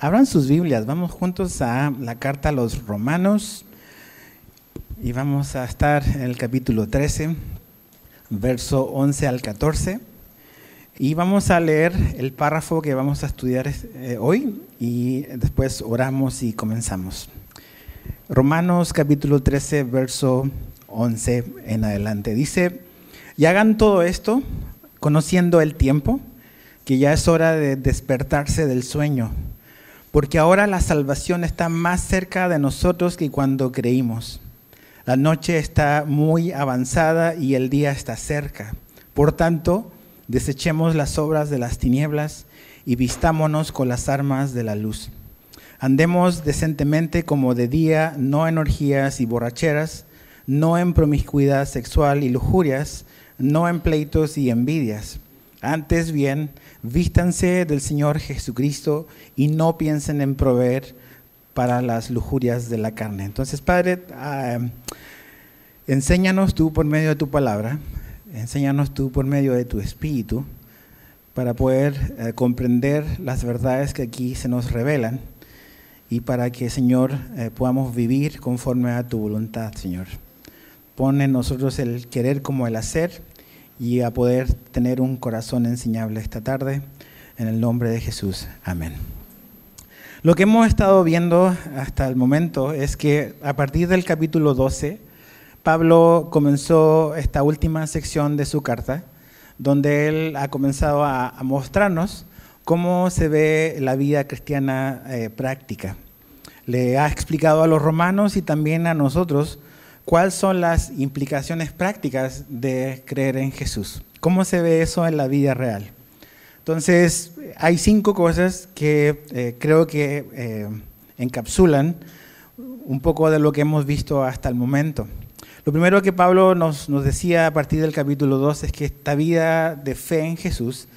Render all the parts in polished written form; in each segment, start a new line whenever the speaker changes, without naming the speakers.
Abran sus Biblias, vamos juntos a la carta a los Romanos y vamos a estar en el capítulo 13, verso 11 al 14. Y vamos a leer el párrafo que vamos a estudiar hoy y después oramos y comenzamos. Romanos capítulo 13, verso 11 en adelante. Dice: y hagan todo esto conociendo el tiempo, que ya es hora de despertarse del sueño, porque ahora la salvación está más cerca de nosotros que cuando creímos. La noche está muy avanzada y el día está cerca. Por tanto, desechemos las obras de las tinieblas y vistámonos con las armas de la luz. Andemos decentemente como de día, no en orgías y borracheras, no en promiscuidad sexual y lujurias, no en pleitos y envidias. Antes bien, vístanse del Señor Jesucristo y no piensen en proveer para las lujurias de la carne. Entonces, Padre, enséñanos tú por medio de tu palabra, enséñanos tú por medio de tu Espíritu, para poder comprender las verdades que aquí se nos revelan y para que, Señor, podamos vivir conforme a tu voluntad, Señor. Pon en nosotros el querer como el hacer y a poder tener un corazón enseñable esta tarde, en el nombre de Jesús. Amén. Lo que hemos estado viendo hasta el momento es que a partir del capítulo 12, Pablo comenzó esta última sección de su carta, donde él ha comenzado a mostrarnos cómo se ve la vida cristiana práctica. Le ha explicado a los romanos y también a nosotros cuáles son las implicaciones prácticas de creer en Jesús. ¿Cómo se ve eso en la vida real? Entonces, hay 5 cosas que creo que encapsulan un poco de lo que hemos visto hasta el momento. Lo primero que Pablo nos decía a partir del capítulo 2 es que esta vida de fe en Jesús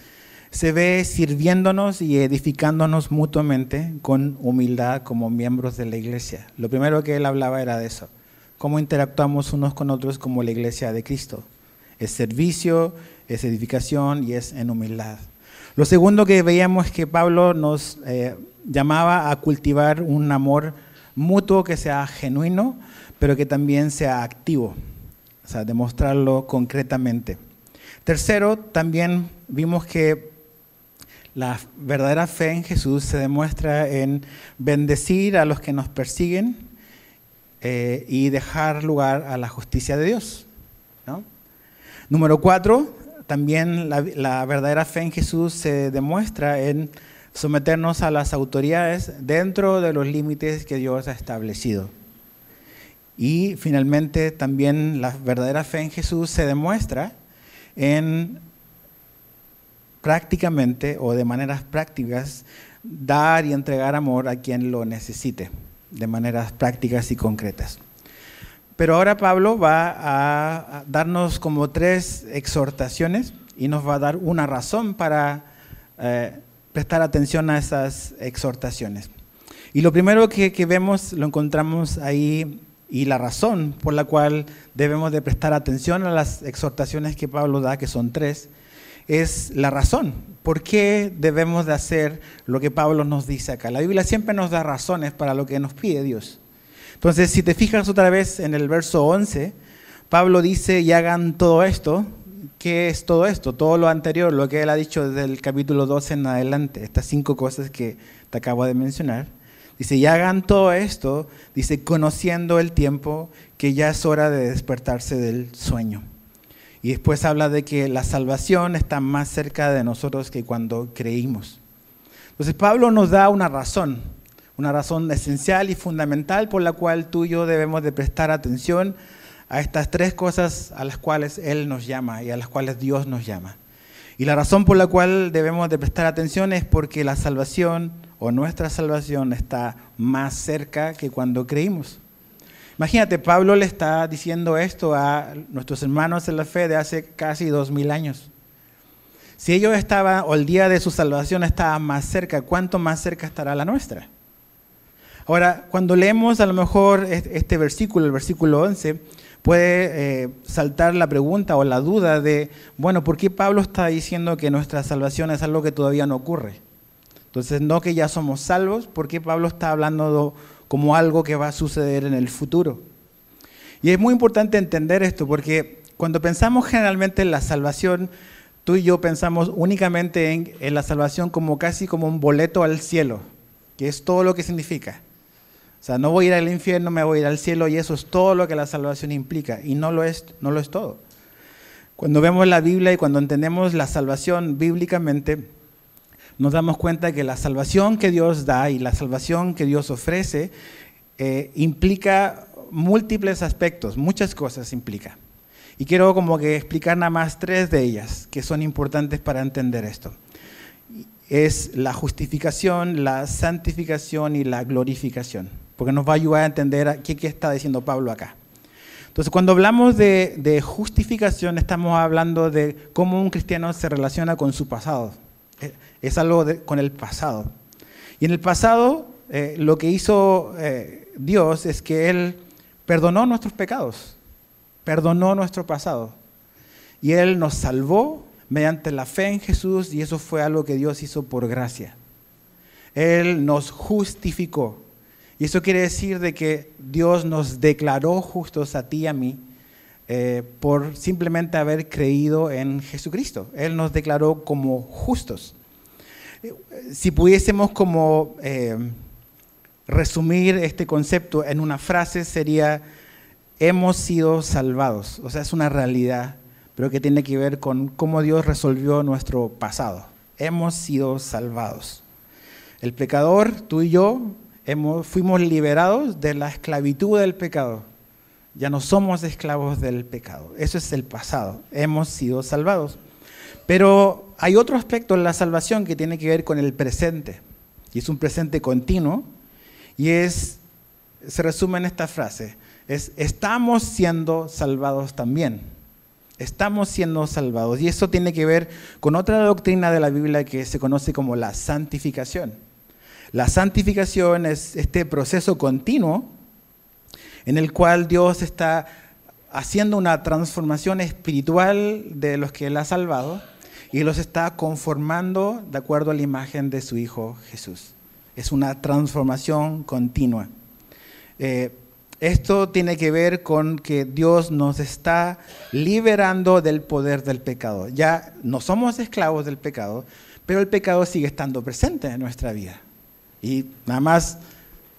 se ve sirviéndonos y edificándonos mutuamente con humildad como miembros de la iglesia. Lo primero que él hablaba era de eso. Cómo interactuamos unos con otros como la iglesia de Cristo. Es servicio, es edificación y es en humildad. Lo segundo que veíamos es que Pablo nos llamaba a cultivar un amor mutuo que sea genuino, pero que también sea activo, o sea, demostrarlo concretamente. Tercero, también vimos que la verdadera fe en Jesús se demuestra en bendecir a los que nos persiguen, y dejar lugar a la justicia de Dios, ¿no? Número 4, también la verdadera fe en Jesús se demuestra en someternos a las autoridades dentro de los límites que Dios ha establecido. Y finalmente también la verdadera fe en Jesús se demuestra en prácticamente o de maneras prácticas dar y entregar amor a quien lo necesite, de maneras prácticas y concretas. Pero ahora Pablo va a darnos como 3 exhortaciones y nos va a dar una razón para prestar atención a esas exhortaciones. Y lo primero que vemos, lo encontramos ahí, y la razón por la cual debemos de prestar atención a las exhortaciones que Pablo da, que son 3, es la razón. ¿Por qué debemos de hacer lo que Pablo nos dice acá? La Biblia siempre nos da razones para lo que nos pide Dios. Entonces, si te fijas otra vez en el verso 11, Pablo dice: y hagan todo esto. ¿Qué es todo esto? Todo lo anterior, lo que él ha dicho desde el capítulo 12 en adelante, estas 5 cosas que te acabo de mencionar. Dice: y hagan todo esto, dice, conociendo el tiempo, que ya es hora de despertarse del sueño. Y después habla de que la salvación está más cerca de nosotros que cuando creímos. Entonces Pablo nos da una razón esencial y fundamental por la cual tú y yo debemos de prestar atención a estas 3 cosas a las cuales Él nos llama y a las cuales Dios nos llama. Y la razón por la cual debemos de prestar atención es porque la salvación o nuestra salvación está más cerca que cuando creímos. Imagínate, Pablo le está diciendo esto a nuestros hermanos en la fe de hace casi 2000 años. Si ellos estaban, o el día de su salvación estaba más cerca, ¿cuánto más cerca estará la nuestra? Ahora, cuando leemos a lo mejor este versículo, el versículo 11, puede saltar la pregunta o la duda de, bueno, ¿por qué Pablo está diciendo que nuestra salvación es algo que todavía no ocurre? Entonces, no que ya somos salvos, porque Pablo está hablando como algo que va a suceder en el futuro. Y es muy importante entender esto, porque cuando pensamos generalmente en la salvación, tú y yo pensamos únicamente en la salvación como casi como un boleto al cielo, que es todo lo que significa. O sea, no voy a ir al infierno, me voy a ir al cielo, y eso es todo lo que la salvación implica, y no lo es todo. Cuando vemos la Biblia y cuando entendemos la salvación bíblicamente, nos damos cuenta que la salvación que Dios da y la salvación que Dios ofrece implica múltiples aspectos, muchas cosas implica. Y quiero como que explicar nada más 3 de ellas que son importantes para entender esto. Es la justificación, la santificación y la glorificación, porque nos va a ayudar a entender qué está diciendo Pablo acá. Entonces, cuando hablamos de justificación, estamos hablando de cómo un cristiano se relaciona con su pasado. Es algo con el pasado. Y en el pasado, lo que hizo Dios es que Él perdonó nuestros pecados, perdonó nuestro pasado. Y Él nos salvó mediante la fe en Jesús, y eso fue algo que Dios hizo por gracia. Él nos justificó. Y eso quiere decir de que Dios nos declaró justos a ti y a mí por simplemente haber creído en Jesucristo. Él nos declaró como justos. Si pudiésemos como resumir este concepto en una frase sería: hemos sido salvados. O sea, es una realidad, pero que tiene que ver con cómo Dios resolvió nuestro pasado. Hemos sido salvados. El pecador, tú y yo, fuimos liberados de la esclavitud del pecado. Ya no somos esclavos del pecado. Eso es el pasado. Hemos sido salvados. Pero hay otro aspecto en la salvación que tiene que ver con el presente. Y es un presente continuo. Y se resume en esta frase. Estamos siendo salvados también. Estamos siendo salvados. Y eso tiene que ver con otra doctrina de la Biblia que se conoce como la santificación. La santificación es este proceso continuo en el cual Dios está haciendo una transformación espiritual de los que Él ha salvado y los está conformando de acuerdo a la imagen de su Hijo Jesús. Es una transformación continua. Esto tiene que ver con que Dios nos está liberando del poder del pecado. Ya no somos esclavos del pecado, pero el pecado sigue estando presente en nuestra vida. Y nada más,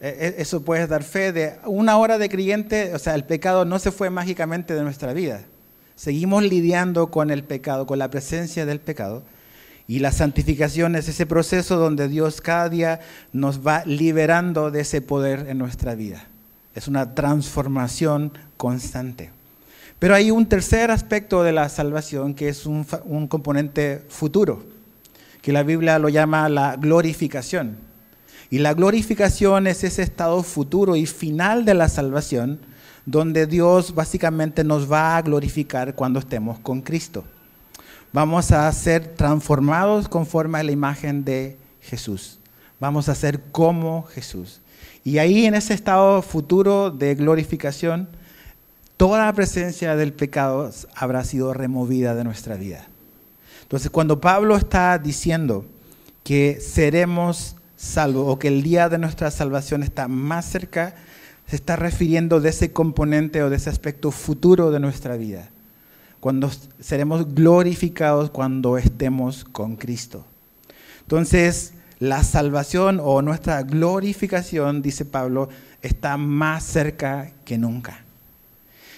eso puedes dar fe de una hora de creyente, o sea, el pecado no se fue mágicamente de nuestra vida. Seguimos lidiando con el pecado, con la presencia del pecado. Y la santificación es ese proceso donde Dios cada día nos va liberando de ese poder en nuestra vida. Es una transformación constante. Pero hay un tercer aspecto de la salvación que es un componente futuro, que la Biblia lo llama la glorificación. Y la glorificación es ese estado futuro y final de la salvación, donde Dios básicamente nos va a glorificar cuando estemos con Cristo. Vamos a ser transformados conforme a la imagen de Jesús. Vamos a ser como Jesús. Y ahí en ese estado futuro de glorificación, toda la presencia del pecado habrá sido removida de nuestra vida. Entonces, cuando Pablo está diciendo que seremos salvos o que el día de nuestra salvación está más cerca, se está refiriendo de ese componente o de ese aspecto futuro de nuestra vida. Cuando seremos glorificados cuando estemos con Cristo. Entonces, la salvación o nuestra glorificación, dice Pablo, está más cerca que nunca.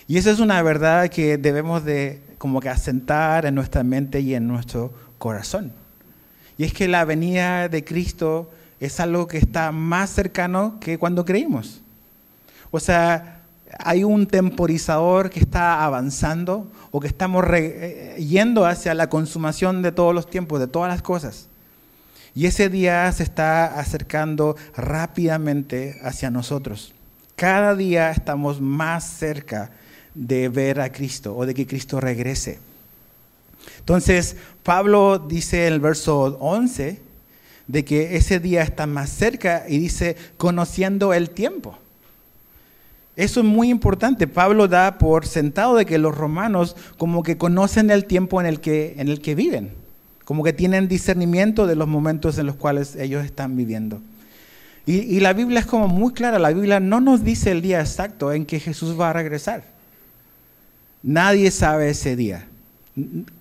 Y esa es una verdad que debemos de como que asentar en nuestra mente y en nuestro corazón. Y es que la venida de Cristo es algo que está más cercano que cuando creímos. O sea, hay un temporizador que está avanzando o que estamos yendo hacia la consumación de todos los tiempos, de todas las cosas. Y ese día se está acercando rápidamente hacia nosotros. Cada día estamos más cerca de ver a Cristo o de que Cristo regrese. Entonces, Pablo dice en el verso 11 de que ese día está más cerca y dice, conociendo el tiempo. Eso es muy importante. Pablo da por sentado de que los romanos como que conocen el tiempo en el que viven. como que tienen discernimiento de los momentos en los cuales ellos están viviendo. Y la Biblia es como muy clara, la Biblia no nos dice el día exacto en que Jesús va a regresar. Nadie sabe ese día.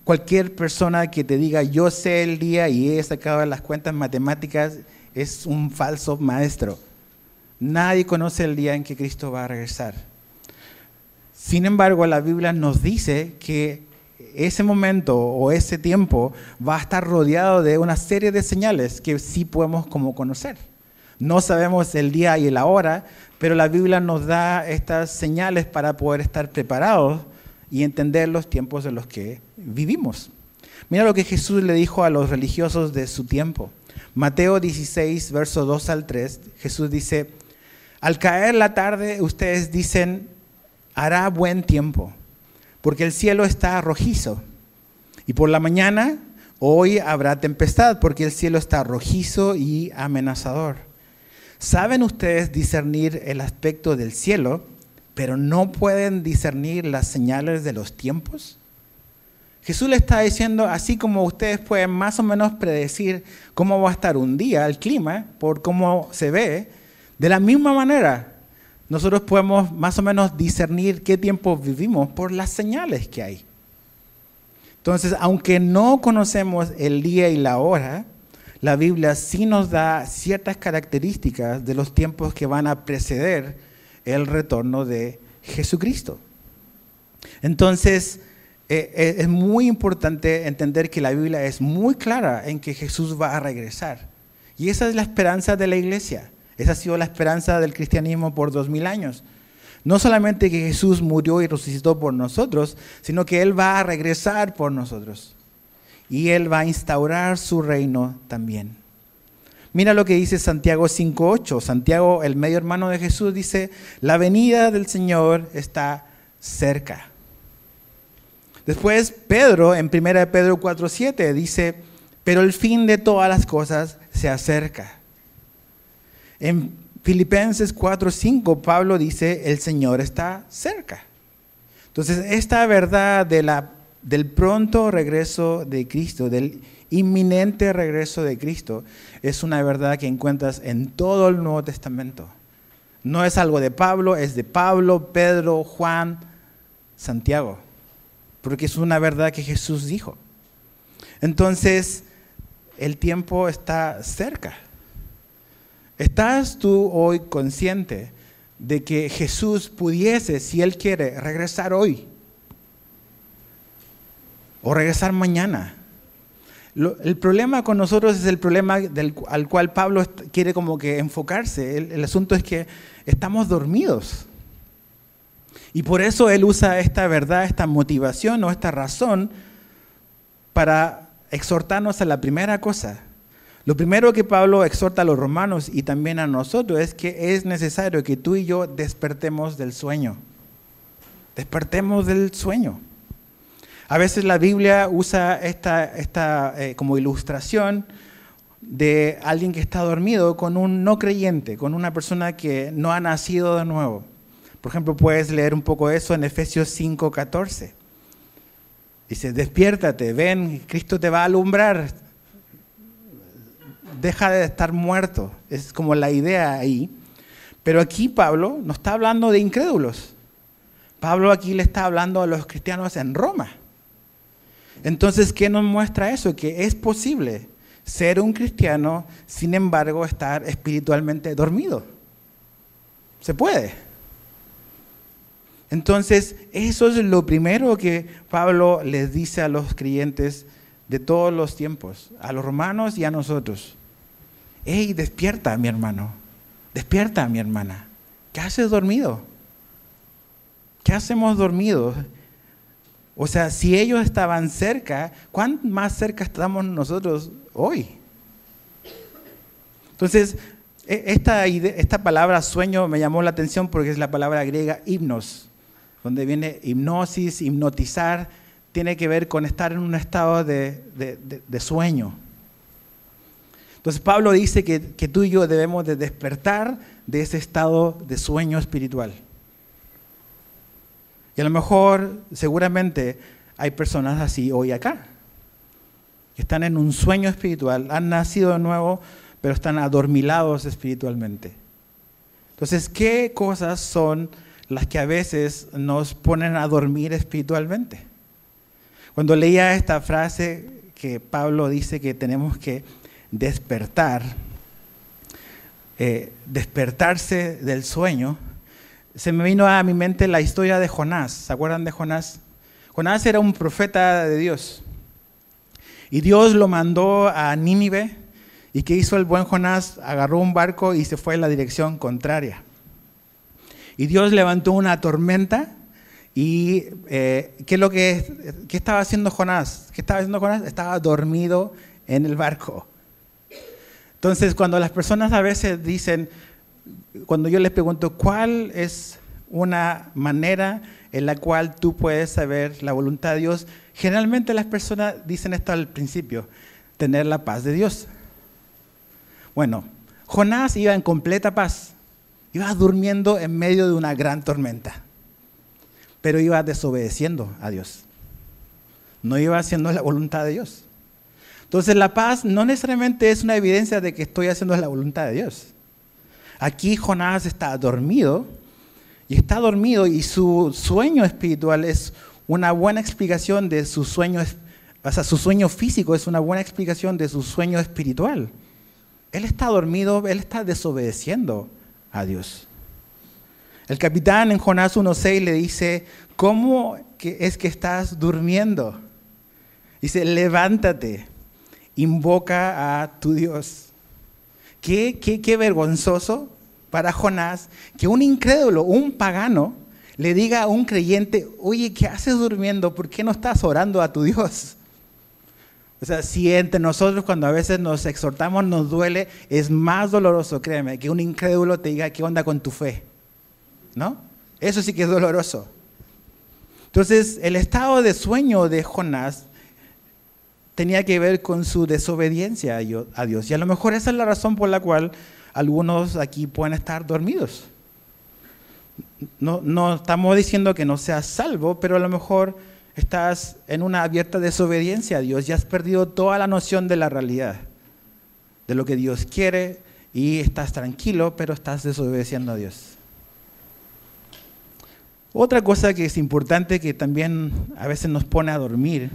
Cualquier persona que te diga, yo sé el día y he sacado las cuentas matemáticas, es un falso maestro. Nadie conoce el día en que Cristo va a regresar. Sin embargo, la Biblia nos dice que ese momento o ese tiempo va a estar rodeado de una serie de señales que sí podemos como conocer. No sabemos el día y la hora, pero la Biblia nos da estas señales para poder estar preparados y entender los tiempos en los que vivimos. Mira lo que Jesús le dijo a los religiosos de su tiempo. Mateo 16, versos 2 al 3, Jesús dice, al caer la tarde ustedes dicen, hará buen tiempo, porque el cielo está rojizo. Y por la mañana, hoy habrá tempestad, porque el cielo está rojizo y amenazador. ¿Saben ustedes discernir el aspecto del cielo, pero no pueden discernir las señales de los tiempos? Jesús le está diciendo, así como ustedes pueden más o menos predecir cómo va a estar un día, el clima, por cómo se ve, de la misma manera, nosotros podemos más o menos discernir qué tiempo vivimos por las señales que hay. Entonces, aunque no conocemos el día y la hora, la Biblia sí nos da ciertas características de los tiempos que van a preceder el retorno de Jesucristo. Entonces, es muy importante entender que la Biblia es muy clara en que Jesús va a regresar. Y esa es la esperanza de la iglesia. Esa ha sido la esperanza del cristianismo por 2000 años. No solamente que Jesús murió y resucitó por nosotros, sino que Él va a regresar por nosotros. Y Él va a instaurar su reino también. Mira lo que dice Santiago 5:8. Santiago, el medio hermano de Jesús, dice, la venida del Señor está cerca. Después Pedro, en 1 Pedro 4:7, dice, pero el fin de todas las cosas se acerca. En Filipenses 4:5, Pablo dice, el Señor está cerca. Entonces, esta verdad del pronto regreso de Cristo, del inminente regreso de Cristo, es una verdad que encuentras en todo el Nuevo Testamento. No es algo de Pablo, es de Pablo, Pedro, Juan, Santiago, porque es una verdad que Jesús dijo. Entonces, el tiempo está cerca. ¿Estás tú hoy consciente de que Jesús pudiese, si Él quiere, regresar hoy? O regresar mañana. El problema con nosotros es el problema al cual Pablo quiere como que enfocarse. El asunto es que estamos dormidos. Y por eso él usa esta verdad, esta motivación o esta razón para exhortarnos a la primera cosa. Lo primero que Pablo exhorta a los romanos y también a nosotros es que es necesario que tú y yo despertemos del sueño. Despertemos del sueño. A veces la Biblia usa esta como ilustración de alguien que está dormido con un no creyente, con una persona que no ha nacido de nuevo. Por ejemplo, puedes leer un poco eso en Efesios 5:14. Dice, despiértate, ven, Cristo te va a alumbrar. Deja de estar muerto. Es como la idea ahí. Pero aquí Pablo no está hablando de incrédulos. Pablo aquí le está hablando a los cristianos en Roma. Entonces, ¿qué nos muestra eso? Que es posible ser un cristiano, sin embargo, estar espiritualmente dormido. Se puede. Entonces, eso es lo primero que Pablo les dice a los creyentes de todos los tiempos, a los romanos y a nosotros. ¡Ey, despierta, mi hermano! ¡Despierta, mi hermana! ¿Qué haces dormido? ¿Qué hacemos dormidos? O sea, si ellos estaban cerca, ¿cuán más cerca estamos nosotros hoy? Entonces, esta palabra sueño me llamó la atención porque es la palabra griega hipnos, donde viene hipnosis, hipnotizar, tiene que ver con estar en un estado de sueño. Entonces Pablo dice que tú y yo debemos de despertar de ese estado de sueño espiritual. Y a lo mejor, seguramente, hay personas así hoy acá. que están en un sueño espiritual, han nacido de nuevo, pero están adormilados espiritualmente. Entonces, ¿qué cosas son las que a veces nos ponen a dormir espiritualmente? Cuando leía esta frase que Pablo dice que tenemos que despertarse del sueño, se me vino a mi mente la historia de Jonás. ¿Se acuerdan de Jonás? Jonás era un profeta de Dios. Y Dios lo mandó a Nínive. ¿Y qué hizo el buen Jonás? Agarró un barco y se fue en la dirección contraria. Y Dios levantó una tormenta. ¿Y qué estaba haciendo Jonás? ¿Qué estaba haciendo Jonás? Estaba dormido en el barco. Entonces, cuando las personas a veces dicen, cuando yo les pregunto, ¿cuál es una manera en la cual tú puedes saber la voluntad de Dios? Generalmente las personas dicen esto al principio, tener la paz de Dios. Bueno, Jonás iba en completa paz, iba durmiendo en medio de una gran tormenta, pero iba desobedeciendo a Dios, no iba haciendo la voluntad de Dios. Entonces la paz no necesariamente es una evidencia de que estoy haciendo la voluntad de Dios. Aquí Jonás está dormido y su sueño espiritual es una buena explicación de su sueño, o sea, su sueño físico es una buena explicación de su sueño espiritual. Él está dormido, él está desobedeciendo a Dios. El capitán en Jonás 1:6 le dice, ¿cómo es que estás durmiendo? Dice, levántate, invoca a tu Dios. Qué vergonzoso para Jonás que un incrédulo, un pagano, le diga a un creyente, oye, ¿qué haces durmiendo? ¿Por qué no estás orando a tu Dios? O sea, si entre nosotros cuando a veces nos exhortamos nos duele, es más doloroso, créeme, que un incrédulo te diga, ¿qué onda con tu fe? ¿No? Eso sí que es doloroso. Entonces, el estado de sueño de Jonás tenía que ver con su desobediencia a Dios. Y a lo mejor esa es la razón por la cual algunos aquí pueden estar dormidos. No estamos diciendo que no seas salvo, pero a lo mejor estás en una abierta desobediencia a Dios y has perdido toda la noción de la realidad, de lo que Dios quiere, y estás tranquilo, pero estás desobedeciendo a Dios. Otra cosa que es importante, que también a veces nos pone a dormir,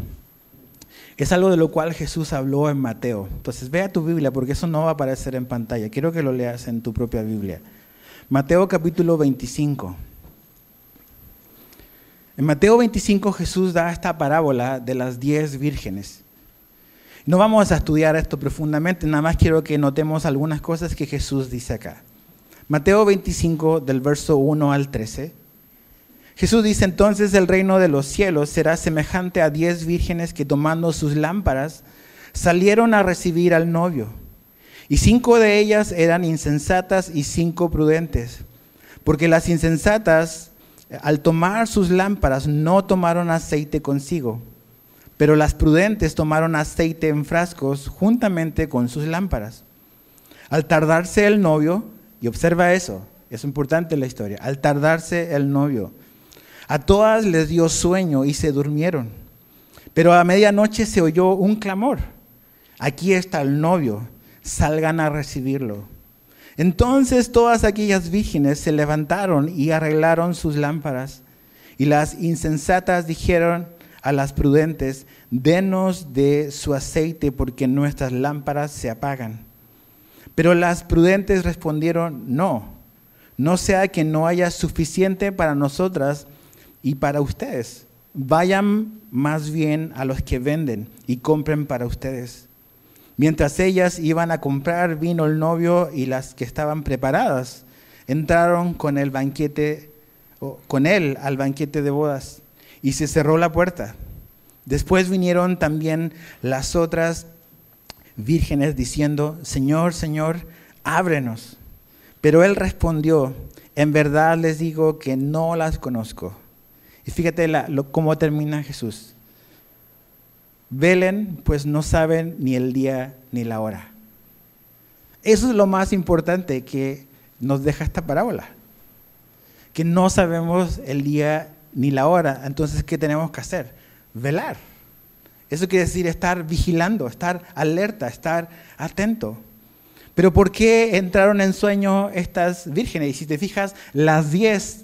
es algo de lo cual Jesús habló en Mateo. Entonces, ve a tu Biblia, porque eso no va a aparecer en pantalla. Quiero que lo leas en tu propia Biblia. Mateo capítulo 25. En Mateo 25 Jesús da esta parábola de las 10 vírgenes. No vamos a estudiar esto profundamente, nada más quiero que notemos algunas cosas que Jesús dice acá. Mateo 25, del verso 1 al 13. Jesús dice, entonces el reino de los cielos será semejante a 10 vírgenes que tomando sus lámparas salieron a recibir al novio. Y 5 de ellas eran insensatas y 5 prudentes. Porque las insensatas, al tomar sus lámparas, no tomaron aceite consigo. Pero las prudentes tomaron aceite en frascos juntamente con sus lámparas. Al tardarse el novio, y observa eso, es importante la historia, al tardarse el novio, a todas les dio sueño y se durmieron. Pero a medianoche se oyó un clamor. Aquí está el novio, salgan a recibirlo. Entonces todas aquellas vírgenes se levantaron y arreglaron sus lámparas. Y las insensatas dijeron a las prudentes, denos de su aceite porque nuestras lámparas se apagan. Pero las prudentes respondieron, no sea que no haya suficiente para nosotras y para ustedes. Vayan más bien a los que venden y compren para ustedes. Mientras ellas iban a comprar, vino el novio y las que estaban preparadas entraron con él al banquete de bodas y se cerró la puerta. Después vinieron también las otras vírgenes diciendo, Señor, Señor, ábrenos. Pero él respondió, en verdad les digo que no las conozco. Y fíjate cómo termina Jesús. Velen, pues no saben ni el día ni la hora. Eso es lo más importante que nos deja esta parábola. Que no sabemos el día ni la hora. Entonces, ¿qué tenemos que hacer? Velar. Eso quiere decir estar vigilando, estar alerta, estar atento. Pero ¿por qué entraron en sueño estas vírgenes? Y si te fijas, las 10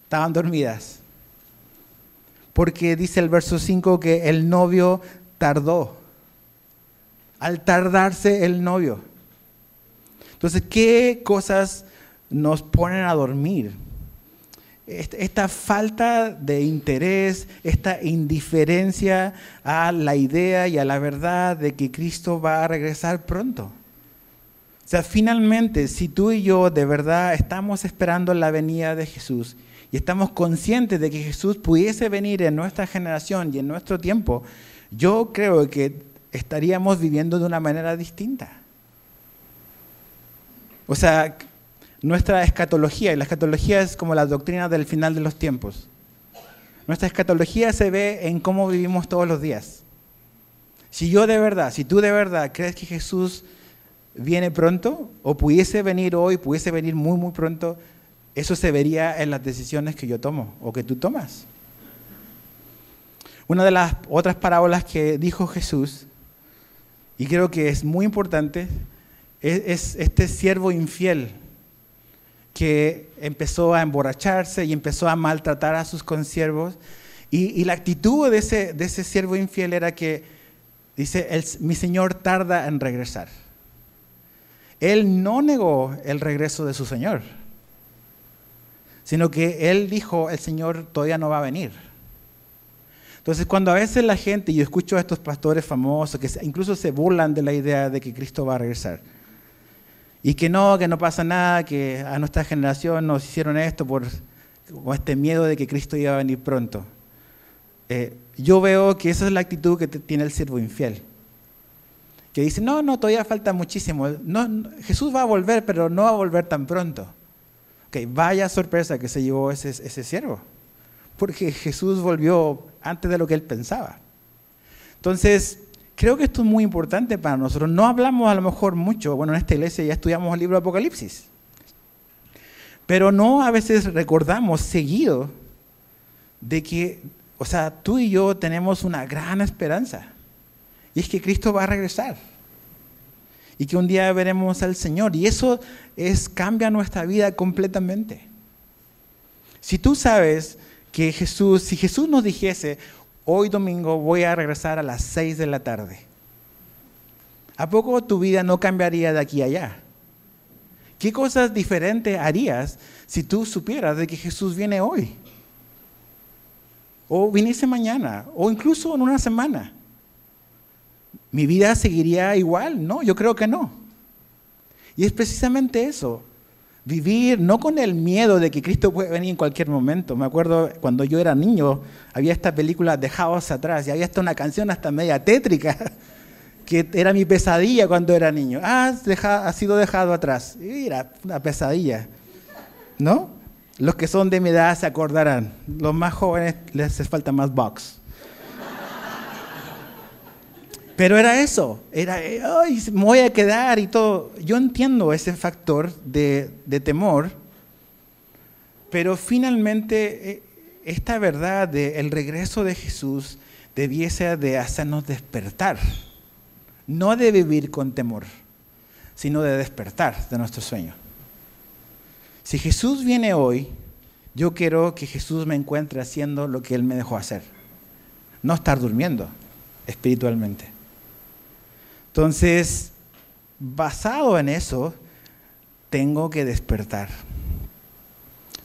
estaban dormidas. Porque dice el verso 5 que el novio tardó. Al tardarse el novio. Entonces, ¿qué cosas nos ponen a dormir? Esta falta de interés, esta indiferencia a la idea y a la verdad de que Cristo va a regresar pronto. O sea, finalmente, si tú y yo de verdad estamos esperando la venida de Jesús y estamos conscientes de que Jesús pudiese venir en nuestra generación y en nuestro tiempo, yo creo que estaríamos viviendo de una manera distinta. O sea, nuestra escatología, y la escatología es como la doctrina del final de los tiempos. Nuestra escatología se ve en cómo vivimos todos los días. Si tú de verdad crees que Jesús viene pronto, o pudiese venir hoy, pudiese venir muy, muy pronto, eso se vería en las decisiones que yo tomo o que tú tomas. Una de las otras parábolas que dijo Jesús, y creo que es muy importante, es este siervo infiel que empezó a emborracharse y empezó a maltratar a sus consiervos. Y la actitud de ese siervo infiel era que, dice, mi señor tarda en regresar. Él no negó el regreso de su señor, sino que él dijo, el Señor todavía no va a venir. Entonces, cuando a veces la gente, yo escucho a estos pastores famosos que incluso se burlan de la idea de que Cristo va a regresar, y que no pasa nada, que a nuestra generación nos hicieron esto con este miedo de que Cristo iba a venir pronto. Yo veo que esa es la actitud que tiene el siervo infiel, que dice, no, todavía falta muchísimo, Jesús va a volver, pero no va a volver tan pronto. Okay, vaya sorpresa que se llevó ese siervo, porque Jesús volvió antes de lo que él pensaba. Entonces, creo que esto es muy importante para nosotros. No hablamos a lo mejor mucho, bueno, en esta iglesia ya estudiamos el libro de Apocalipsis, pero no a veces recordamos seguido de que, o sea, tú y yo tenemos una gran esperanza, y es que Cristo va a regresar, y que un día veremos al Señor, y eso cambia nuestra vida completamente. Si tú sabes que si Jesús nos dijese, hoy domingo voy a regresar a las 6 de la tarde, ¿a poco tu vida no cambiaría de aquí a allá? ¿Qué cosas diferentes harías si tú supieras de que Jesús viene hoy? O viniese mañana, o incluso en una semana. ¿Mi vida seguiría igual? No, yo creo que no. Y es precisamente eso. Vivir no con el miedo de que Cristo puede venir en cualquier momento. Me acuerdo cuando yo era niño, había esta película Dejados Atrás, y había hasta una canción hasta media tétrica, que era mi pesadilla cuando era niño. Has sido dejado atrás. Y era una pesadilla, ¿no? Los que son de mi edad se acordarán. Los más jóvenes les hace falta más box. Pero era eso, ay, me voy a quedar y todo. Yo entiendo ese factor de temor, pero finalmente esta verdad del regreso de Jesús debiese de hacernos despertar, no de vivir con temor, sino de despertar de nuestro sueño. Si Jesús viene hoy, yo quiero que Jesús me encuentre haciendo lo que Él me dejó hacer, no estar durmiendo espiritualmente. Entonces, basado en eso, tengo que despertar.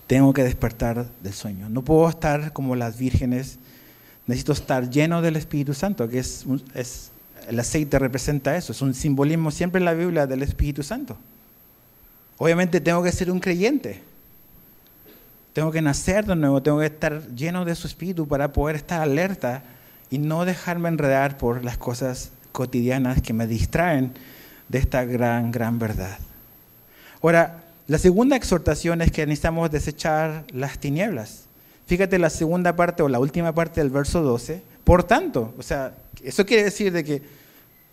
Tengo que despertar del sueño. No puedo estar como las vírgenes. Necesito estar lleno del Espíritu Santo, que el aceite representa eso. Es un simbolismo siempre en la Biblia del Espíritu Santo. Obviamente tengo que ser un creyente. Tengo que nacer de nuevo. Tengo que estar lleno de su Espíritu para poder estar alerta y no dejarme enredar por las cosas cotidianas que me distraen de esta gran verdad. Ahora, la segunda exhortación es que necesitamos desechar las tinieblas. Fíjate la segunda parte o la última parte del verso 12. Por tanto, o sea, eso quiere decir de que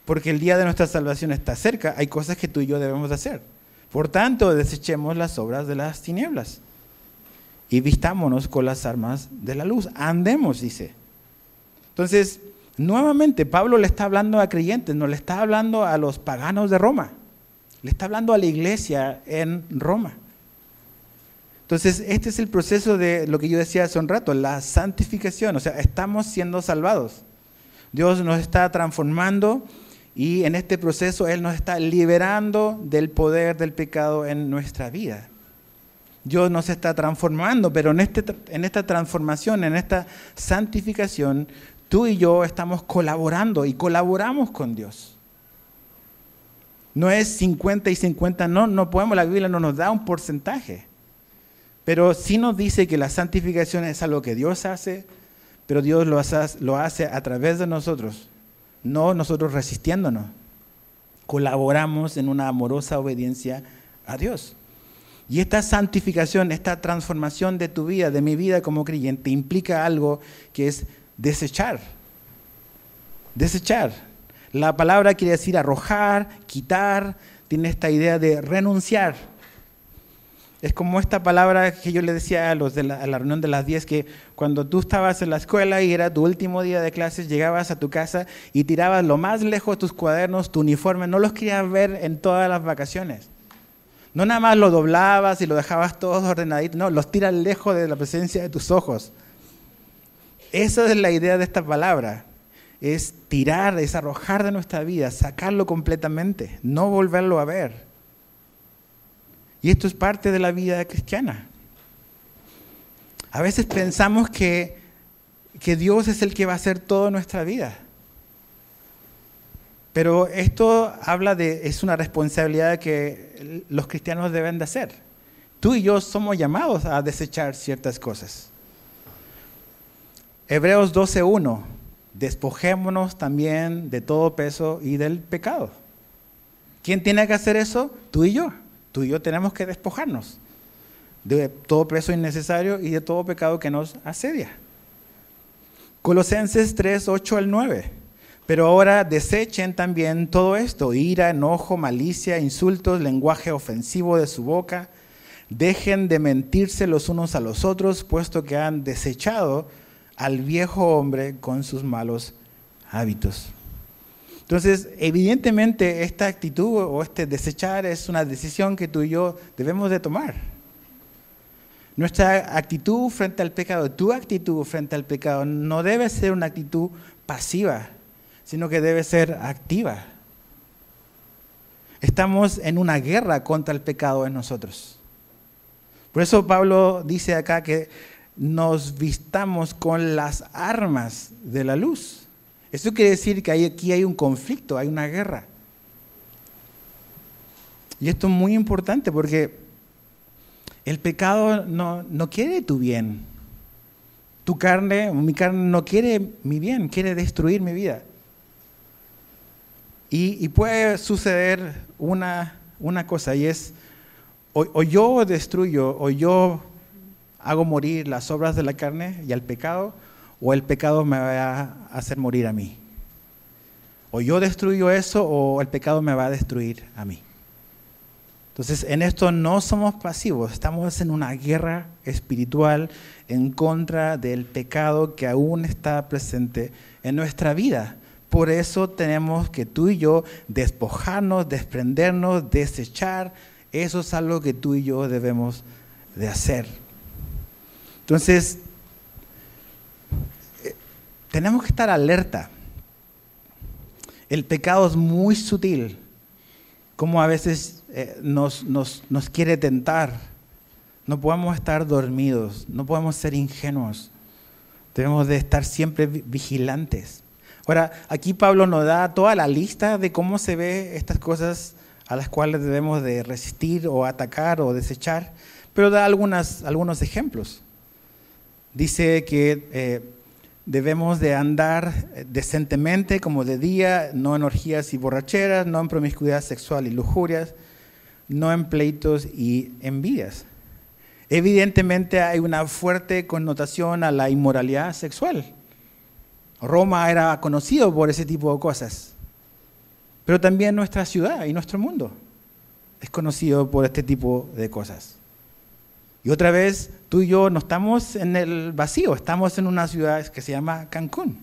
porque el día de nuestra salvación está cerca, hay cosas que tú y yo debemos de hacer. Por tanto, desechemos las obras de las tinieblas y vistámonos con las armas de la luz. Andemos, dice. Entonces, Nuevamente, Pablo le está hablando a creyentes, no le está hablando a los paganos de Roma. Le está hablando a la iglesia en Roma. Entonces, este es el proceso de lo que yo decía hace un rato, la santificación. O sea, estamos siendo salvados. Dios nos está transformando y en este proceso Él nos está liberando del poder del pecado en nuestra vida. Dios nos está transformando, pero en esta transformación, en esta santificación, tú y yo estamos colaborando y colaboramos con Dios. No es 50 y 50, no podemos, la Biblia no nos da un porcentaje. Pero sí nos dice que la santificación es algo que Dios hace, pero Dios lo hace a través de nosotros, no nosotros resistiéndonos. Colaboramos en una amorosa obediencia a Dios. Y esta santificación, esta transformación de tu vida, de mi vida como creyente, implica algo que es desechar. Desechar. La palabra quiere decir arrojar, quitar, tiene esta idea de renunciar. Es como esta palabra que yo le decía a los a la reunión de las 10, que cuando tú estabas en la escuela y era tu último día de clases, llegabas a tu casa y tirabas lo más lejos tus cuadernos, tu uniforme, no los querías ver en todas las vacaciones. No nada más lo doblabas y lo dejabas todos ordenaditos, no, los tiras lejos de la presencia de tus ojos. Esa es la idea de esta palabra, es tirar, es arrojar de nuestra vida, sacarlo completamente, no volverlo a ver. Y esto es parte de la vida cristiana. A veces pensamos que Dios es el que va a hacer toda nuestra vida. Pero esto es una responsabilidad que los cristianos deben de hacer. Tú y yo somos llamados a desechar ciertas cosas. Hebreos 12:1, despojémonos también de todo peso y del pecado. ¿Quién tiene que hacer eso? Tú y yo. Tú y yo tenemos que despojarnos de todo peso innecesario y de todo pecado que nos asedia. Colosenses 3:8-9. Pero ahora desechen también todo esto, ira, enojo, malicia, insultos, lenguaje ofensivo de su boca. Dejen de mentirse los unos a los otros, puesto que han desechado al viejo hombre con sus malos hábitos. Entonces, evidentemente, esta actitud o este desechar es una decisión que tú y yo debemos de tomar. Nuestra actitud frente al pecado, tu actitud frente al pecado, no debe ser una actitud pasiva, sino que debe ser activa. Estamos en una guerra contra el pecado en nosotros. Por eso Pablo dice acá que nos vistamos con las armas de la luz. Eso quiere decir que aquí hay un conflicto, hay una guerra. Y esto es muy importante porque el pecado no quiere tu bien. Mi carne no quiere mi bien, quiere destruir mi vida. Y puede suceder una cosa, y es, o yo destruyo, o yo hago morir las obras de la carne y al pecado, o el pecado me va a hacer morir a mí. O yo destruyo eso, o el pecado me va a destruir a mí. Entonces, en esto no somos pasivos, estamos en una guerra espiritual en contra del pecado que aún está presente en nuestra vida. Por eso tenemos que tú y yo despojarnos, desprendernos, desechar. Eso es algo que tú y yo debemos de hacer. Entonces, tenemos que estar alerta. El pecado es muy sutil, como a veces nos quiere tentar. No podemos estar dormidos, no podemos ser ingenuos. Debemos de estar siempre vigilantes. Ahora, aquí Pablo nos da toda la lista de cómo se ve estas cosas a las cuales debemos de resistir o atacar o desechar, pero da algunos ejemplos. Dice que debemos de andar decentemente como de día, no en orgías y borracheras, no en promiscuidad sexual y lujurias, no en pleitos y envidias. Evidentemente hay una fuerte connotación a la inmoralidad sexual. Roma era conocido por ese tipo de cosas, pero también nuestra ciudad y nuestro mundo es conocido por este tipo de cosas. Y otra vez, tú y yo no estamos en el vacío, estamos en una ciudad que se llama Cancún.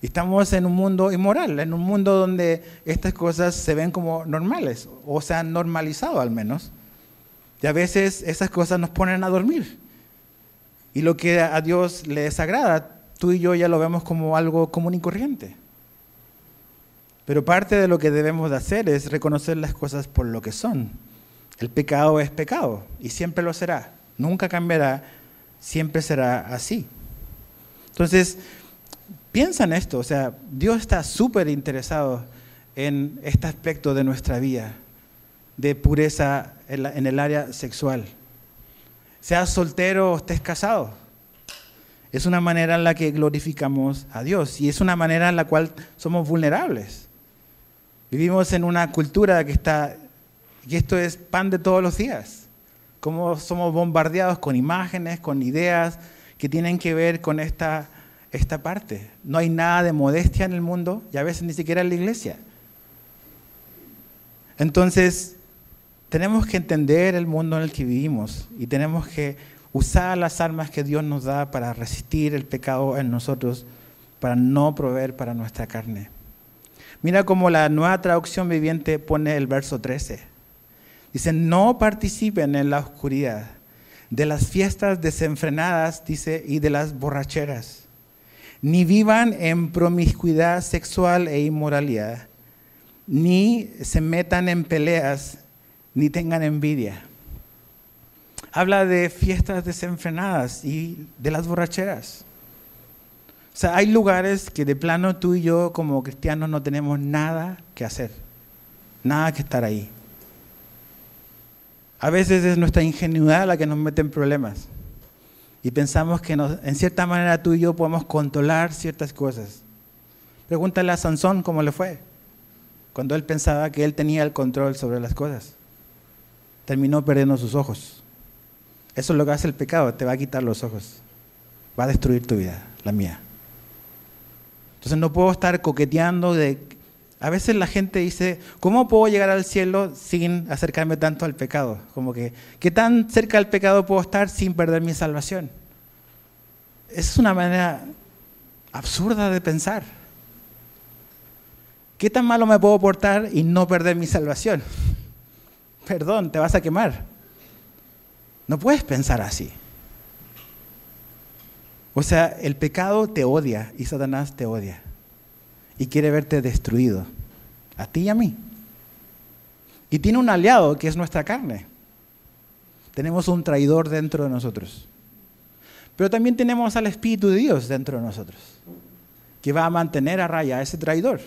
Estamos en un mundo inmoral, en un mundo donde estas cosas se ven como normales, o se han normalizado al menos. Y a veces esas cosas nos ponen a dormir. Y lo que a Dios le desagrada, tú y yo ya lo vemos como algo común y corriente. Pero parte de lo que debemos de hacer es reconocer las cosas por lo que son. El pecado es pecado y siempre lo será. Nunca cambiará, siempre será así. Entonces, piensa en esto. O sea, Dios está súper interesado en este aspecto de nuestra vida, de pureza en el área sexual. Seas soltero o estés casado. Es una manera en la que glorificamos a Dios y es una manera en la cual somos vulnerables. Vivimos en una cultura que esto es pan de todos los días. Como somos bombardeados con imágenes, con ideas que tienen que ver con esta parte. No hay nada de modestia en el mundo y a veces ni siquiera en la iglesia. Entonces, tenemos que entender el mundo en el que vivimos y tenemos que usar las armas que Dios nos da para resistir el pecado en nosotros, para no proveer para nuestra carne. Mira cómo la Nueva Traducción Viviente pone el verso 13. Dice, no participen en la oscuridad de las fiestas desenfrenadas, dice, y de las borracheras, ni vivan en promiscuidad sexual e inmoralidad, ni se metan en peleas, ni tengan envidia. Habla de fiestas desenfrenadas y de las borracheras. O sea, hay lugares que de plano tú y yo como cristianos no tenemos nada que hacer, nada que estar ahí. A veces es nuestra ingenuidad la que nos mete en problemas y pensamos que en cierta manera tú y yo podemos controlar ciertas cosas. Pregúntale a Sansón cómo le fue cuando él pensaba que él tenía el control sobre las cosas. Terminó perdiendo sus ojos. Eso es lo que hace el pecado, te va a quitar los ojos. Va a destruir tu vida, la mía. Entonces no puedo estar coqueteando A veces la gente dice, ¿cómo puedo llegar al cielo sin acercarme tanto al pecado? Como que, ¿qué tan cerca del pecado puedo estar sin perder mi salvación? Es una manera absurda de pensar. ¿Qué tan malo me puedo portar y no perder mi salvación? Perdón, te vas a quemar. No puedes pensar así. O sea, el pecado te odia y Satanás te odia. Y quiere verte destruido, a ti y a mí. Y tiene un aliado que es nuestra carne. Tenemos un traidor dentro de nosotros. Pero también tenemos al Espíritu de Dios dentro de nosotros, que va a mantener a raya a ese traidor.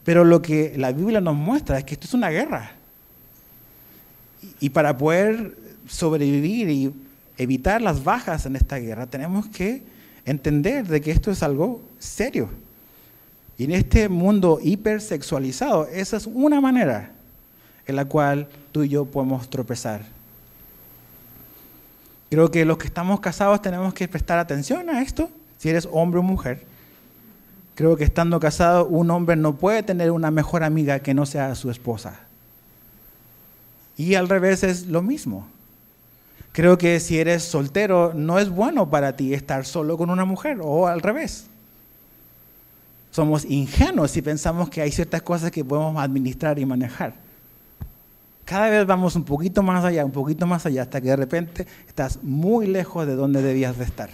Pero lo que la Biblia nos muestra es que esto es una guerra. Y para poder sobrevivir y evitar las bajas en esta guerra, tenemos que entender de que esto es algo serio. Y en este mundo hipersexualizado, esa es una manera en la cual tú y yo podemos tropezar. Creo que los que estamos casados tenemos que prestar atención a esto, si eres hombre o mujer. Creo que estando casado, un hombre no puede tener una mejor amiga que no sea su esposa. Y al revés es lo mismo. Creo que si eres soltero, no es bueno para ti estar solo con una mujer, o al revés. Somos ingenuos si pensamos que hay ciertas cosas que podemos administrar y manejar. Cada vez vamos un poquito más allá, hasta que de repente estás muy lejos de donde debías de estar.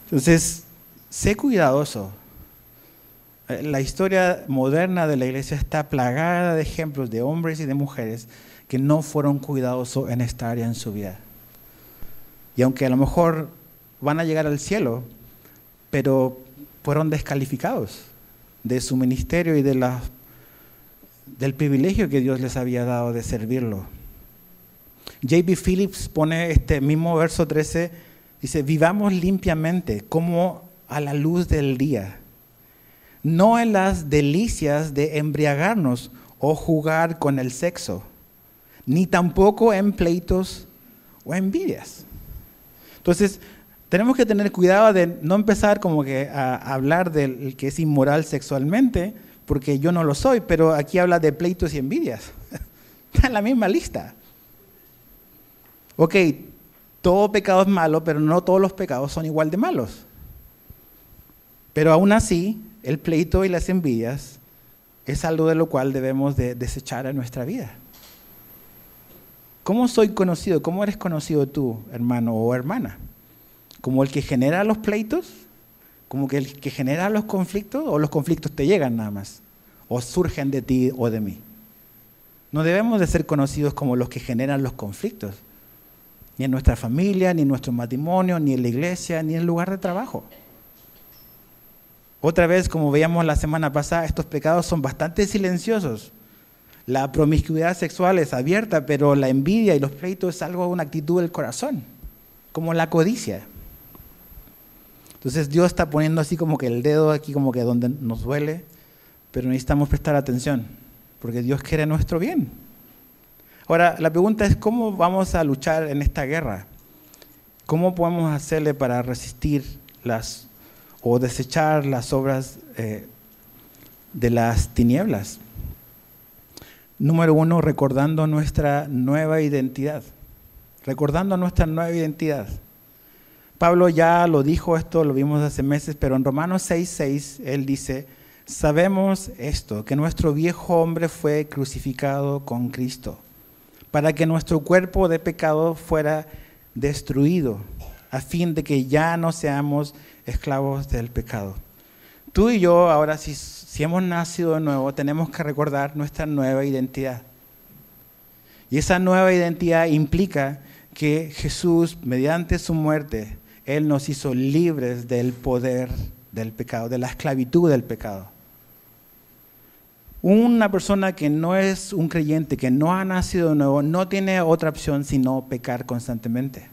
Entonces, sé cuidadoso. La historia moderna de la iglesia está plagada de ejemplos de hombres y de mujeres que no fueron cuidadosos en esta área en su vida. Y aunque a lo mejor van a llegar al cielo, pero fueron descalificados de su ministerio y del privilegio que Dios les había dado de servirlo. J.B. Phillips pone este mismo verso 13, dice, vivamos limpiamente como a la luz del día, no en las delicias de embriagarnos o jugar con el sexo, ni tampoco en pleitos o envidias. Entonces, tenemos que tener cuidado de no empezar como que a hablar del que es inmoral sexualmente, porque yo no lo soy, pero aquí habla de pleitos y envidias. Está en la misma lista. Ok, todo pecado es malo, pero no todos los pecados son igual de malos. Pero aún así, el pleito y las envidias es algo de lo cual debemos de desechar en nuestra vida. ¿Cómo soy conocido? ¿Cómo eres conocido tú, hermano o hermana? ¿Como el que genera los pleitos? ¿Como que el que genera los conflictos? ¿O los conflictos te llegan nada más? ¿O surgen de ti o de mí? No debemos de ser conocidos como los que generan los conflictos. Ni en nuestra familia, ni en nuestro matrimonio, ni en la iglesia, ni en el lugar de trabajo. Otra vez, como veíamos la semana pasada, estos pecados son bastante silenciosos. La promiscuidad sexual es abierta, pero la envidia y los pleitos es algo, una actitud del corazón, como la codicia. Entonces Dios está poniendo así como que el dedo aquí como que donde nos duele, pero necesitamos prestar atención, porque Dios quiere nuestro bien. Ahora, la pregunta es, ¿cómo vamos a luchar en esta guerra? ¿Cómo podemos hacerle para resistir o desechar las obras de las tinieblas? Número 1, recordando nuestra nueva identidad. Recordando nuestra nueva identidad. Pablo ya lo dijo esto, lo vimos hace meses, pero en Romanos 6:6 él dice: sabemos esto, que nuestro viejo hombre fue crucificado con Cristo, para que nuestro cuerpo de pecado fuera destruido, a fin de que ya no seamos esclavos del pecado. Tú y yo, ahora si hemos nacido de nuevo, tenemos que recordar nuestra nueva identidad. Y esa nueva identidad implica que Jesús, mediante su muerte, Él nos hizo libres del poder del pecado, de la esclavitud del pecado. Una persona que no es un creyente, que no ha nacido de nuevo, no tiene otra opción sino pecar constantemente.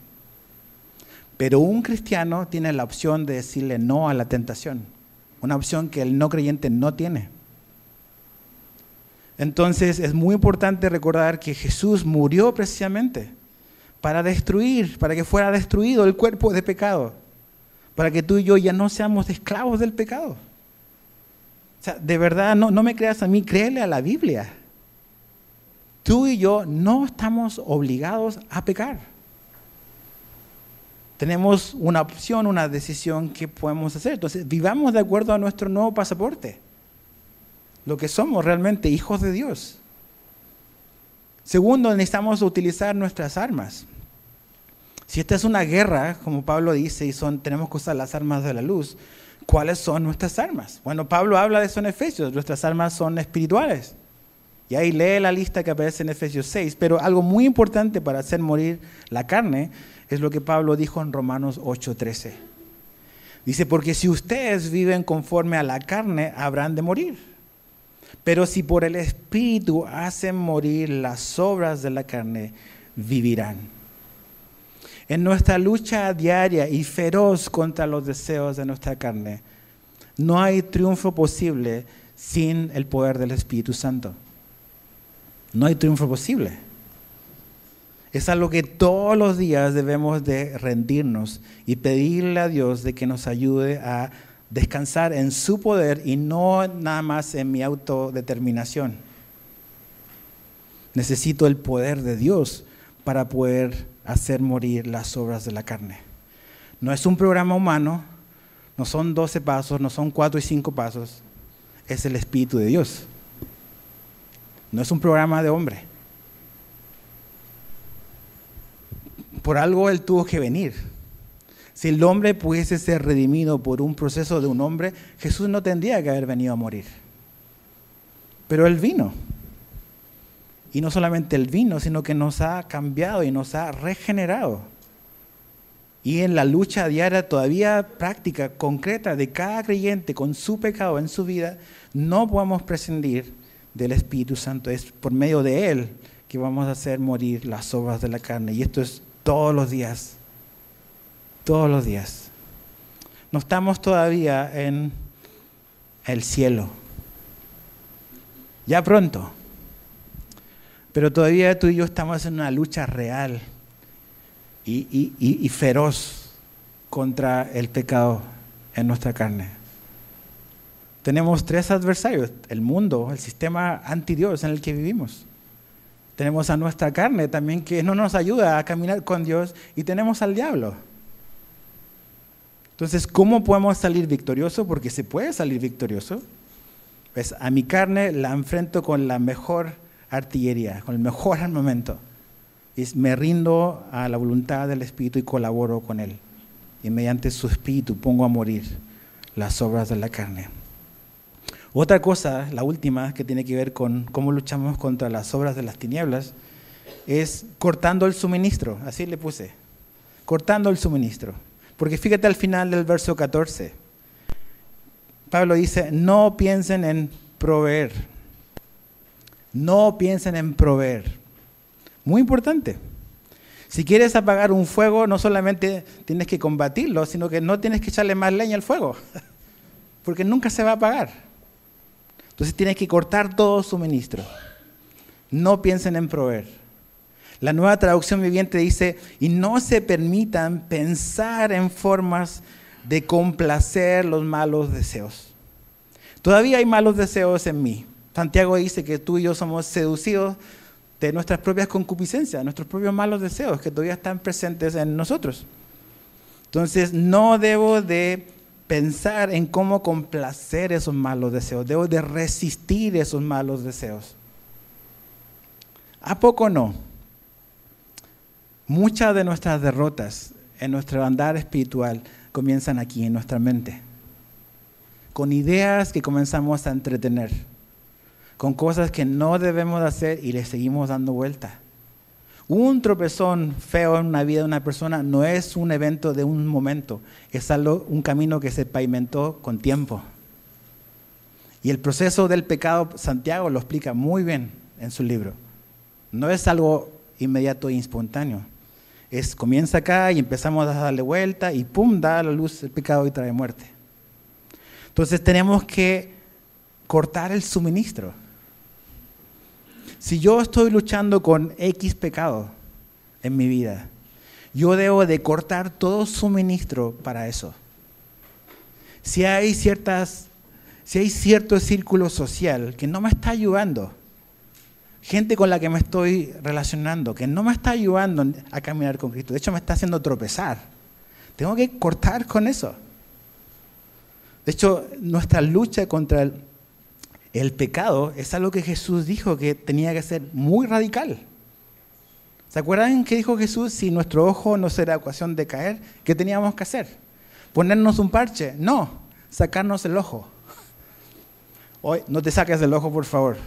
Pero un cristiano tiene la opción de decirle no a la tentación, una opción que el no creyente no tiene. Entonces es muy importante recordar que Jesús murió precisamente para destruir, para que fuera destruido el cuerpo de pecado, para que tú y yo ya no seamos esclavos del pecado. O sea, de verdad, no me creas a mí, créele a la Biblia. Tú y yo no estamos obligados a pecar. Tenemos una opción, una decisión que podemos hacer. Entonces, vivamos de acuerdo a nuestro nuevo pasaporte. Lo que somos realmente, hijos de Dios. Segundo, necesitamos utilizar nuestras armas. Si esta es una guerra, como Pablo dice, y tenemos que usar las armas de la luz, ¿cuáles son nuestras armas? Bueno, Pablo habla de eso en Efesios. Nuestras armas son espirituales. Y ahí lee la lista que aparece en Efesios 6. Pero algo muy importante para hacer morir la carne es lo que Pablo dijo en Romanos 8:13. Dice, porque si ustedes viven conforme a la carne, habrán de morir. Pero si por el Espíritu hacen morir las obras de la carne, vivirán. En nuestra lucha diaria y feroz contra los deseos de nuestra carne, no hay triunfo posible sin el poder del Espíritu Santo. No hay triunfo posible. Es algo que todos los días debemos de rendirnos y pedirle a Dios de que nos ayude a descansar en su poder y no nada más en mi autodeterminación. Necesito el poder de Dios para poder hacer morir las obras de la carne. No es un programa humano, no son 12 pasos, no son 4 y 5 pasos, es el Espíritu de Dios. No es un programa de hombre. Por algo Él tuvo que venir. Si el hombre pudiese ser redimido por un proceso de un hombre, Jesús no tendría que haber venido a morir. Pero Él vino. Y no solamente Él vino, sino que nos ha cambiado y nos ha regenerado. Y en la lucha diaria todavía práctica, concreta de cada creyente con su pecado en su vida, no podemos prescindir del Espíritu Santo. Es por medio de Él que vamos a hacer morir las obras de la carne. Y esto es todos los días. Todos los días. No estamos todavía en el cielo. Ya pronto. Pero todavía tú y yo estamos en una lucha real y feroz contra el pecado en nuestra carne. Tenemos 3 adversarios: el mundo, el sistema anti-Dios en el que vivimos. Tenemos a nuestra carne también, que no nos ayuda a caminar con Dios, y tenemos al diablo. Entonces, ¿cómo podemos salir victoriosos? Porque se puede salir victorioso. Pues a mi carne la enfrento con la mejor artillería, con el mejor armamento. Me rindo a la voluntad del Espíritu y colaboro con Él. Y mediante su Espíritu pongo a morir las obras de la carne. Otra cosa, la última, que tiene que ver con cómo luchamos contra las obras de las tinieblas, es cortando el suministro. Así le puse, cortando el suministro. Porque fíjate al final del verso 14. Pablo dice, no piensen en proveer. No piensen en proveer. Muy importante. Si quieres apagar un fuego, no solamente tienes que combatirlo, sino que no tienes que echarle más leña al fuego, porque nunca se va a apagar. Entonces tienes que cortar todo suministro. No piensen en proveer. La Nueva Traducción Viviente dice, y no se permitan pensar en formas de complacer los malos deseos. Todavía hay malos deseos en mí. Santiago dice que tú y yo somos seducidos de nuestras propias concupiscencias, nuestros propios malos deseos que todavía están presentes en nosotros. Entonces, no debo de pensar en cómo complacer esos malos deseos, debo de resistir esos malos deseos. ¿A poco no? Muchas de nuestras derrotas en nuestro andar espiritual comienzan aquí, en nuestra mente, con ideas que comenzamos a entretener, con cosas que no debemos de hacer y le seguimos dando vuelta. Un tropezón feo en la vida de una persona no es un evento de un momento, es un camino que se pavimentó con tiempo. Y el proceso del pecado, Santiago lo explica muy bien en su libro. No es algo inmediato e espontáneo. Comienza acá y empezamos a darle vuelta y ¡pum!, da a la luz el pecado y trae muerte. Entonces tenemos que cortar el suministro. Si yo estoy luchando con X pecado en mi vida, yo debo de cortar todo suministro para eso. Si hay cierto círculo social que no me está ayudando, gente con la que me estoy relacionando, que no me está ayudando a caminar con Cristo, de hecho me está haciendo tropezar, tengo que cortar con eso. De hecho, nuestra lucha contra el pecado es algo que Jesús dijo que tenía que ser muy radical. ¿Se acuerdan qué dijo Jesús? Si nuestro ojo nos era ocasión de caer, ¿qué teníamos que hacer? ¿Ponernos un parche? No, sacarnos el ojo. Hoy, no te saques el ojo, por favor.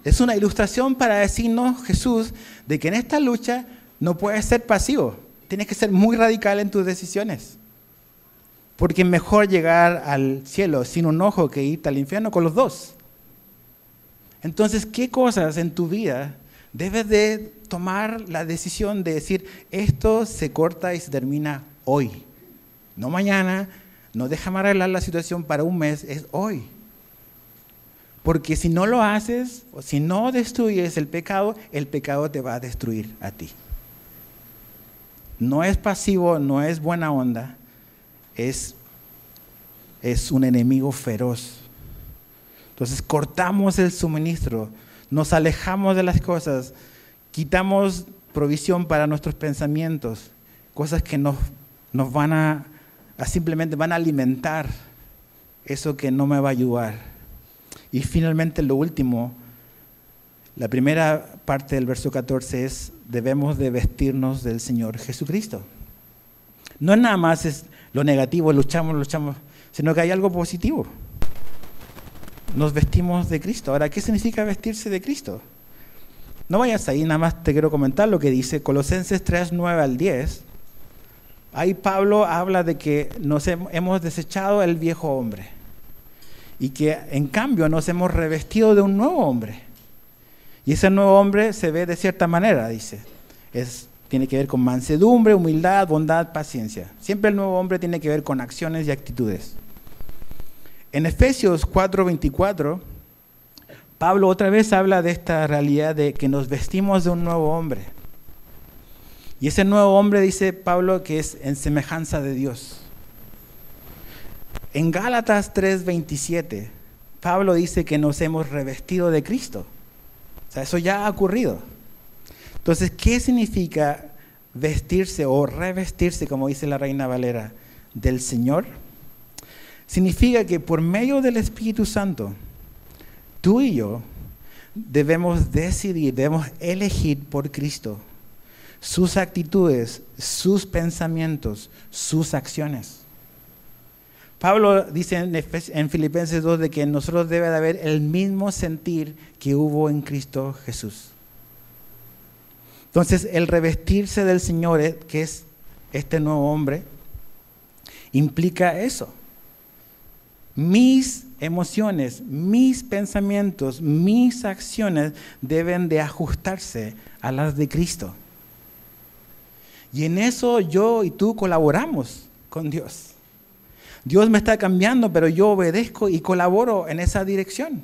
Es una ilustración para decirnos, Jesús, de que en esta lucha no puedes ser pasivo. Tienes que ser muy radical en tus decisiones. Porque es mejor llegar al cielo sin un ojo que irte al infierno con los dos. Entonces, ¿qué cosas en tu vida debes de tomar la decisión de decir, esto se corta y se termina hoy? No mañana, no déjame arreglar la situación para un mes, es hoy. Porque si no lo haces, o si no destruyes el pecado te va a destruir a ti. No es pasivo, no es buena onda. Es un enemigo feroz. Entonces cortamos el suministro, nos alejamos de las cosas, quitamos provisión para nuestros pensamientos, cosas que nos van a simplemente van a alimentar eso que no me va a ayudar. Y finalmente lo último, la primera parte del verso 14 es, debemos de vestirnos del Señor Jesucristo. No nada más es lo negativo, luchamos, sino que hay algo positivo. Nos vestimos de Cristo. Ahora, ¿qué significa vestirse de Cristo? No vayas ahí, nada más te quiero comentar lo que dice Colosenses 3, 9 al 10. Ahí Pablo habla de que nos hemos desechado el viejo hombre y que en cambio nos hemos revestido de un nuevo hombre. Y ese nuevo hombre se ve de cierta manera, dice. Tiene que ver con mansedumbre, humildad, bondad, paciencia. Siempre el nuevo hombre tiene que ver con acciones y actitudes. En Efesios 4:24, Pablo otra vez habla de esta realidad de que nos vestimos de un nuevo hombre. Y ese nuevo hombre, dice Pablo, que es en semejanza de Dios. En Gálatas 3:27, Pablo dice que nos hemos revestido de Cristo. O sea, eso ya ha ocurrido. Entonces, ¿qué significa vestirse o revestirse, como dice la Reina Valera, del Señor significa que por medio del Espíritu Santo, tú y yo debemos decidir, debemos elegir por Cristo sus actitudes, sus pensamientos, sus acciones. Pablo dice en Filipenses 2 de que en nosotros debe de haber el mismo sentir que hubo en Cristo Jesús. Entonces, el revestirse del Señor, que es este nuevo hombre, implica eso. Mis emociones, mis pensamientos, mis acciones deben de ajustarse a las de Cristo. Y en eso yo y tú colaboramos con Dios. Dios me está cambiando, pero yo obedezco y colaboro en esa dirección.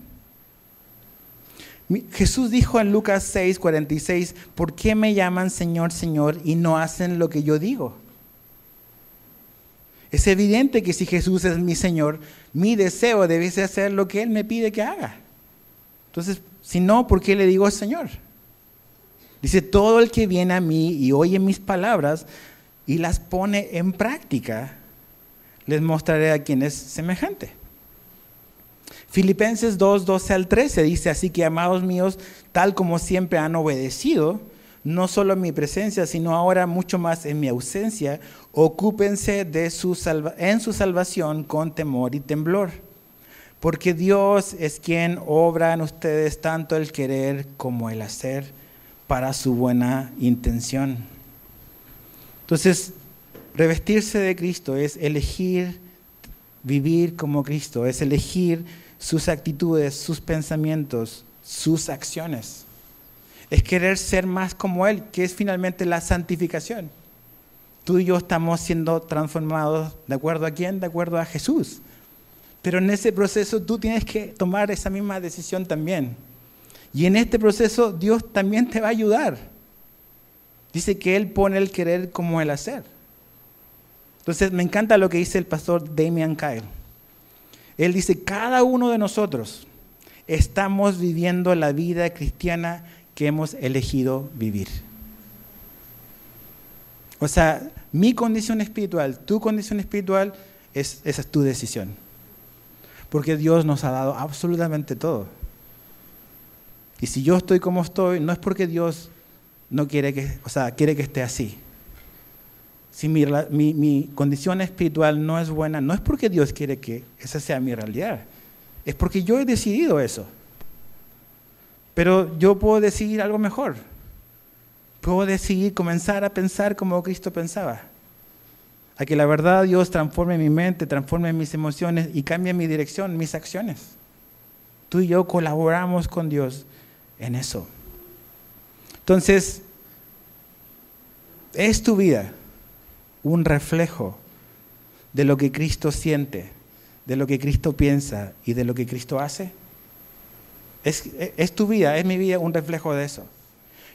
Jesús dijo en Lucas 6:46, ¿por qué me llaman Señor, Señor y no hacen lo que yo digo? Es evidente que si Jesús es mi Señor, mi deseo debe ser hacer lo que Él me pide que haga. Entonces, si no, ¿por qué le digo Señor? Dice, todo el que viene a mí y oye mis palabras y las pone en práctica, les mostraré a quién es semejante. Filipenses 2:12-13 dice, así que amados míos, tal como siempre han obedecido, no solo en mi presencia, sino ahora mucho más en mi ausencia, ocúpense en su salvación con temor y temblor. Porque Dios es quien obra en ustedes tanto el querer como el hacer para su buena intención. Entonces, revestirse de Cristo es elegir vivir como Cristo, es elegir sus actitudes, sus pensamientos, sus acciones. Es querer ser más como Él, que es finalmente la santificación. Tú y yo estamos siendo transformados, ¿de acuerdo a quién? De acuerdo a Jesús. Pero en ese proceso tú tienes que tomar esa misma decisión también. Y en este proceso Dios también te va a ayudar. Dice que Él pone el querer como el hacer. Entonces me encanta lo que dice el pastor Damian Kyle. Él dice, cada uno de nosotros estamos viviendo la vida cristiana que hemos elegido vivir. O sea, mi condición espiritual, tu condición espiritual, esa es tu decisión. Porque Dios nos ha dado absolutamente todo. Y si yo estoy como estoy, no es porque Dios no quiere quiere que esté así. Si mi condición espiritual no es buena, no es porque Dios quiere que esa sea mi realidad. Es porque yo he decidido eso. Pero yo puedo decidir algo mejor. Puedo decidir comenzar a pensar como Cristo pensaba. A que la verdad Dios transforme mi mente, transforme mis emociones y cambie mi dirección, mis acciones. Tú y yo colaboramos con Dios en eso. Entonces, ¿es tu vida un reflejo de lo que Cristo siente, de lo que Cristo piensa y de lo que Cristo hace? ¿Es tu vida, es mi vida un reflejo de eso?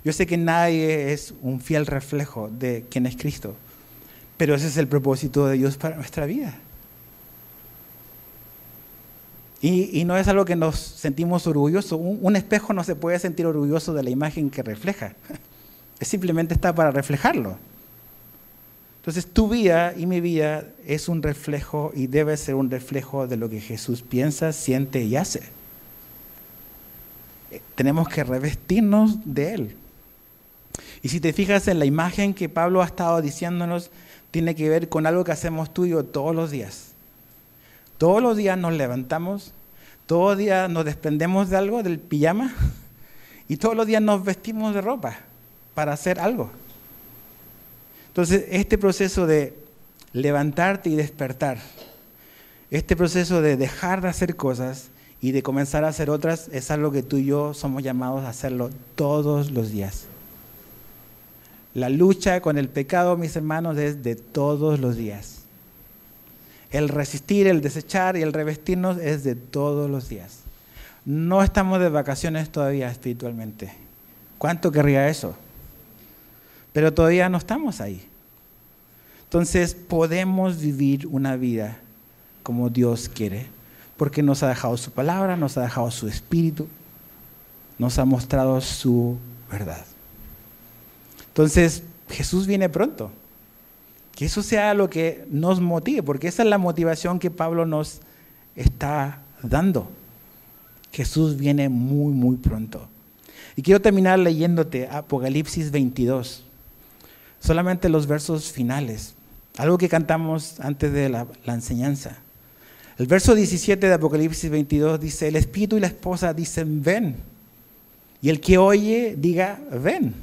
Yo sé que nadie es un fiel reflejo de quién es Cristo, pero ese es el propósito de Dios para nuestra vida. Y no es algo que nos sentimos orgullosos. Un espejo no se puede sentir orgulloso de la imagen que refleja. Simplemente está para reflejarlo. Entonces tu vida y mi vida es un reflejo y debe ser un reflejo de lo que Jesús piensa, siente y hace. Tenemos que revestirnos de Él. Y si te fijas en la imagen que Pablo ha estado diciéndonos, tiene que ver con algo que hacemos tú y yo todos los días. Todos los días nos levantamos, todos los días nos desprendemos de algo, del pijama, y todos los días nos vestimos de ropa para hacer algo. Entonces, este proceso de levantarte y despertar, este proceso de dejar de hacer cosas y de comenzar a hacer otras, es algo que tú y yo somos llamados a hacerlo todos los días. La lucha con el pecado, mis hermanos, es de todos los días. El resistir, el desechar y el revestirnos es de todos los días. No estamos de vacaciones todavía espiritualmente. ¿Cuánto querría eso? Pero todavía no estamos ahí. Entonces podemos vivir una vida como Dios quiere, porque nos ha dejado su palabra, nos ha dejado su espíritu, nos ha mostrado su verdad. Entonces Jesús viene pronto. Que eso sea lo que nos motive, porque esa es la motivación que Pablo nos está dando. Jesús viene muy, muy pronto. Y quiero terminar leyéndote Apocalipsis 22. Solamente los versos finales. Algo que cantamos antes de la enseñanza. El verso 17 de Apocalipsis 22 dice, el espíritu y la esposa dicen, ven. Y el que oye, diga, ven.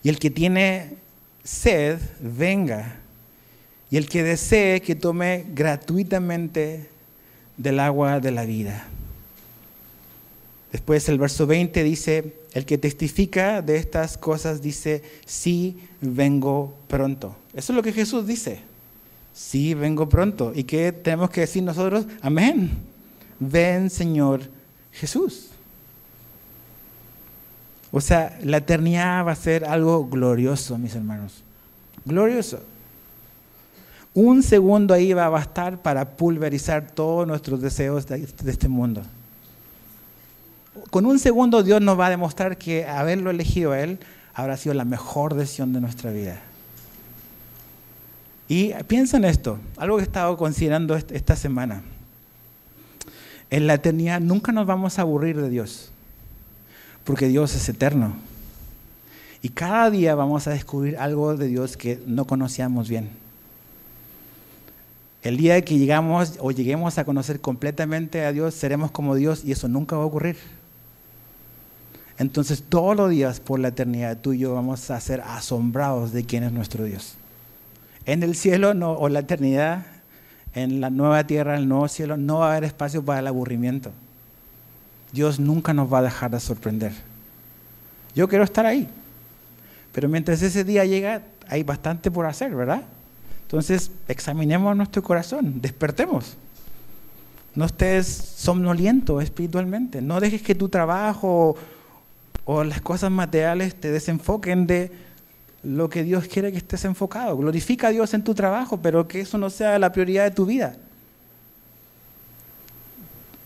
Y el que tiene sed, venga. Y el que desee, que tome gratuitamente del agua de la vida. Después el verso 20 dice, el que testifica de estas cosas dice, sí, vengo pronto. Eso es lo que Jesús dice. Sí, vengo pronto. ¿Y qué tenemos que decir nosotros? Amén. Ven, Señor Jesús. O sea, la eternidad va a ser algo glorioso, mis hermanos. Glorioso. Un segundo ahí va a bastar para pulverizar todos nuestros deseos de este mundo. Con un segundo Dios nos va a demostrar que haberlo elegido a Él habrá sido la mejor decisión de nuestra vida. Y piensa en esto, algo que he estado considerando esta semana. En la eternidad nunca nos vamos a aburrir de Dios, porque Dios es eterno. Y cada día vamos a descubrir algo de Dios que no conocíamos bien. El día que lleguemos a conocer completamente a Dios, seremos como Dios y eso nunca va a ocurrir. Entonces todos los días por la eternidad tú y yo vamos a ser asombrados de quién es nuestro Dios. En el cielo o la eternidad, en la nueva tierra, en el nuevo cielo, no va a haber espacio para el aburrimiento. Dios nunca nos va a dejar de sorprender. Yo quiero estar ahí, pero mientras ese día llega hay bastante por hacer, ¿verdad? Entonces examinemos nuestro corazón, despertemos. No estés somnoliento espiritualmente, no dejes que tu trabajo o las cosas materiales te desenfoquen de lo que Dios quiere que estés enfocado. Glorifica a Dios en tu trabajo, pero que eso no sea la prioridad de tu vida.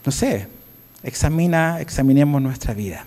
No sé, examinemos nuestra vida.